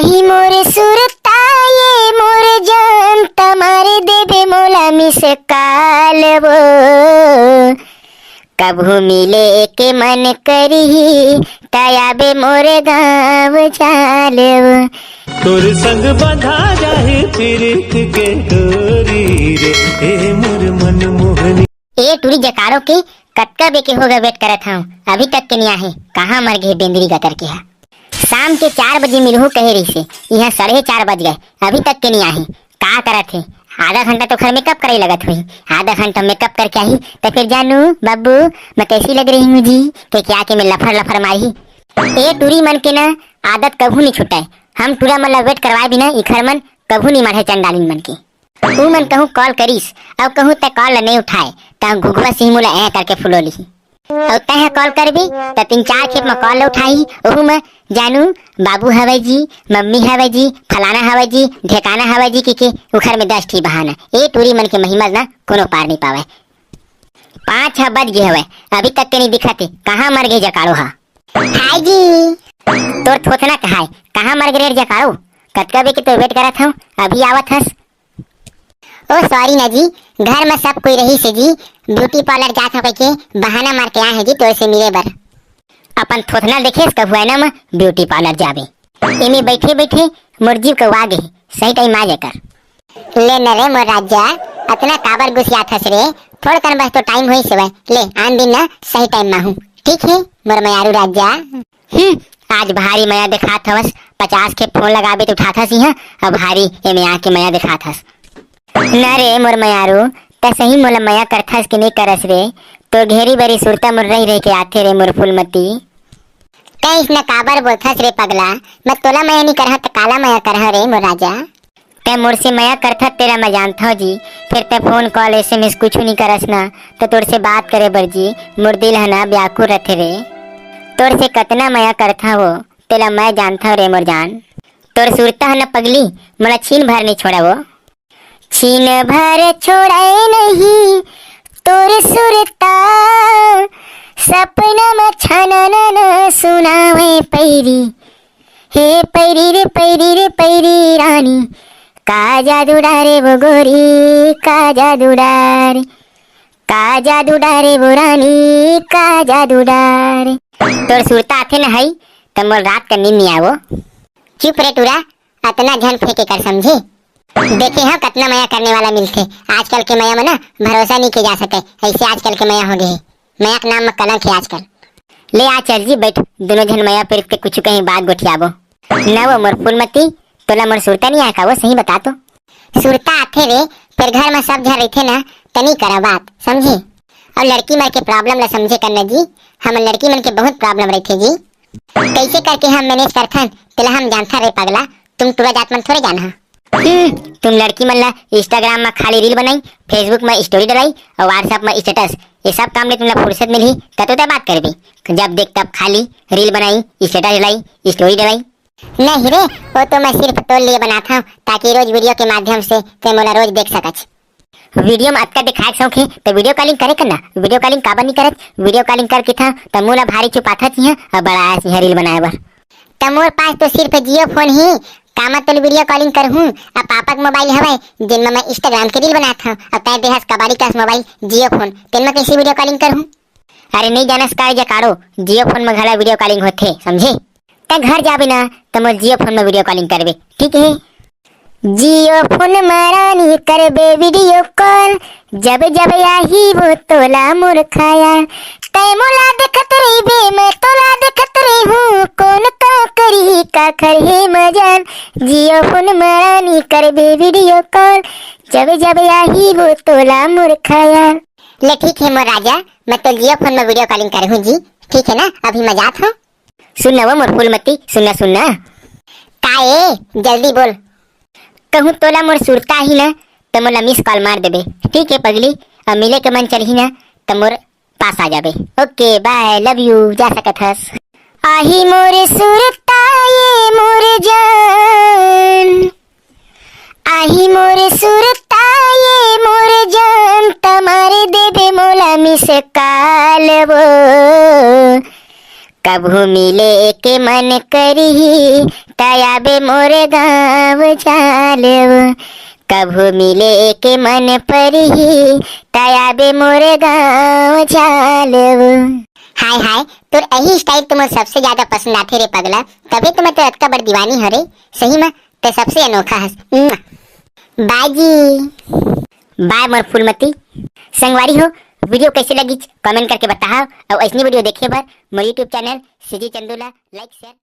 आही मोर सुरता ये मोर जान तमारे देबे मोला मिस काल वो कभू मिले के मन करी तयाबे मोर गाँव चालो तोर संग बंधा जाए प्रीत के डोरी रे ए मोर मन मोहनी। ए टूरी जकारो के कतका बेके होगा वेट करत हूँ अभी तक के नहीं आहे। कहाँ मर गए बेंदरी गतर के हा। शाम के 4 बजे मिलहू कहे रही से यहाँ 4:30 बज गए अभी तक के नहीं आहे। का करत है? आधा घंटा तो घर मेकअप करे लगत हुई। आधा घंटा मेकअप करके आई तो फिर जानू बाबू मैं कैसी लग रही हूँ जी कि क्या कि मैं लफर लफर मारी। ए टूरी मन के ना आदत कभू नहीं छुटाए। हम टूरा मन वेट करवाए बिना इखर मन कभू नहीं मारे चंडालिन मन के। तू मन कहूँ कॉल करीस अब कहूँ तय कॉल नहीं उठाए तो घुघुआ सिंह मुला ऐ करके फुलो ली और तय कॉल कर भी तो 3-4 खेप में कॉल उठाई ओहू में जानू बाबू हवे जी मम्मी हवे जी फलाना हवे जी ढेकाना हवे जी के उखर में 10 ठी बहाना। ए टूरी मन के महिमा ना कोनो पार नहीं पावे। 5-6 बज गए हवे अभी तक के नहीं दिखते। कहाँ मर गए जकारो हा? हाय जी तोर थोथना कहा कहाँ मर गए जकारो? कतका बे के तो वेट करत हूँ अभी आवत हस। ओ सॉरी ना जी घर में सब कोई रही से जी ब्यूटी पार्लर जात हो के बहाना मार के आए हैं जी तो से मिले बर। अपन थोथना देखे कब हुआ ना मैं ब्यूटी पार्लर जाबे एमे बैठे बैठे मुर्जी को आगे सही टाइम आ जाकर ले न रे मोर राजा अपना काबर गुसिया थस रे थोड़ कर बस तो टाइम होई से ले आन दिन ना सही टाइम में हूँ ठीक है मोर मयारू राजा। आज भारी मया दिखात हवस 50 के फोन लगाबे तो उठात हस यहाँ अब भारी एमे आके मया दिखात हस न रे मोर मयारू त सही मोला मया करथस कि नहीं करस रे तो घेरी बरी सुरता मुर रही के आथे रे मोर फूलमती। तय इसने काबर बोलथस रे पगला मैं तोला मया नहीं करहा त काला मया करहा रे मोर राजा। तय मोर से मया करथस तेरा मैं जानता हूँ जी फिर तय फोन कॉल SMS कुछ नहीं करस ना तो तोर से बात करे बर जी मोर दिल है ना व्याकुल रथे रे। तोर से कतना मया करथा वो तेला मैं जानता रे मोर जान। तोर सुरता है ना पगली मोला छीन भर नहीं छोड़ा वो छीन भर छोड़ाए नहीं तोर सुरता सपना में छनन सुनावे पैरी हे पैरी रे पैरी रानी का जादू डारे वो गोरी का जादू डारे वो रानी का जादू डारे। तोर सुरता आथे न हई त मोर रात का नींद नहीं आवो। चुप रे टूरा अतना झन फेंके कर समझे। देखे हाँ कितना मया करने वाला मिलते आजकल के मया में ना भरोसा नहीं किया जा सके ऐसे आजकल के मया हो गए मया के नाम में कलंक है आजकल। ले आ चल जी बैठ दोनों जन मया फिर के कुछ कहीं बात गोठियाबो न वो मोर फूलमती तोला मोर सुरता नहीं आका वो सही बता तो। सुरता आथे रे फिर घर में सब झन रहते ना तनी करा बात समझे और लड़की मन के प्रॉब्लम ला समझे करना जी। हम लड़की मन के बहुत प्रॉब्लम रहते जी कैसे करके हम मैनेज करथन तेला हम जानता रे पगला तुम टूरा जात मन थोड़े जाना। तुम लड़की मन ला इंस्टाग्राम में खाली रील बनाई फेसबुक में स्टोरी डलाई और व्हाट्सएप में स्टेटस ये सब काम ले तुमला फुर्सत मिली तो बात करबी जब देख तब खाली रील बनाई स्टेटस डलाई स्टोरी डलाई। नहीं रे वो तो मैं सिर्फ तोल लिए बनाता हूँ ताकि रोज वीडियो के माध्यम से ते मोला रोज देख सकच। वीडियो में अक्का दिखाए शौक है तो वीडियो कॉलिंग करे करना वीडियो कॉलिंग काबर नहीं करत वीडियो कॉलिंग करके था तो मोला भारी चुपाथा चाहिए और बड़ा आया रील बनाए बर तो मोर पास तो सिर्फ जियो फोन ही कामा तो वीडियो कॉलिंग करहूँ अब पापा का मोबाइल हवे जिनमें मैं इंस्टाग्राम के रील बनाता हूँ अब तय देहस कबाड़ी का मोबाइल जियो फोन तेन में कैसे वीडियो कॉलिंग करहूँ। अरे नहीं जानस का जकारो जियो फोन में घला वीडियो कॉलिंग होते समझे त घर जाबे ना तो मोर जियो फोन में वीडियो कॉलिंग करबे ठीक है। जियो फोन मारानी करबे वीडियो कॉल जब जब आही वो तोला मोर खाया तय मोला देखत रही बे मैं तोला देखत रही हूँ कौन तो करी का खरे मजान जियो फोन मारानी करबे वीडियो कॉल जब जब आही वो तोला मोर खाया। ले ठीक है मोर राजा मैं तो जियो फोन में वीडियो कॉलिंग कर हूँ जी ठीक है ना अभी मैं जात हूँ। सुनना वो मोर फूलमती सुनना काए जल्दी बोल कहूँ तोला मोर सुरता ही ना तो मोला मिस कॉल मार देबे ठीक है पगली अब मिले के मन चलही ना तो मोर पास आ जाबे ओके बाय लव यू जा सकत हस। आही मोर सुरता ये मोर जान आही मोर सुरता ये मोर जान तमारे देबे मोला मिस काल वो कभू मिले के मन करी तयाबे मोरे गाँव चालव कभू मिले के मन परही तयाबे मोरे गाँव चालव। हाय हाय तोर यही स्टाइल तो मुझे सबसे ज्यादा पसंद आते रे पगला, तभी तो मैं तो अतका बड़ दीवानी हरे। सही में ते सबसे अनोखा हस। बाजी बाय मोर फूलमती। संगवारी हो वीडियो कैसे लगी कमेंट करके बताओ और ऐसी वीडियो देखे बर मोर YouTube channel CG Chandula like share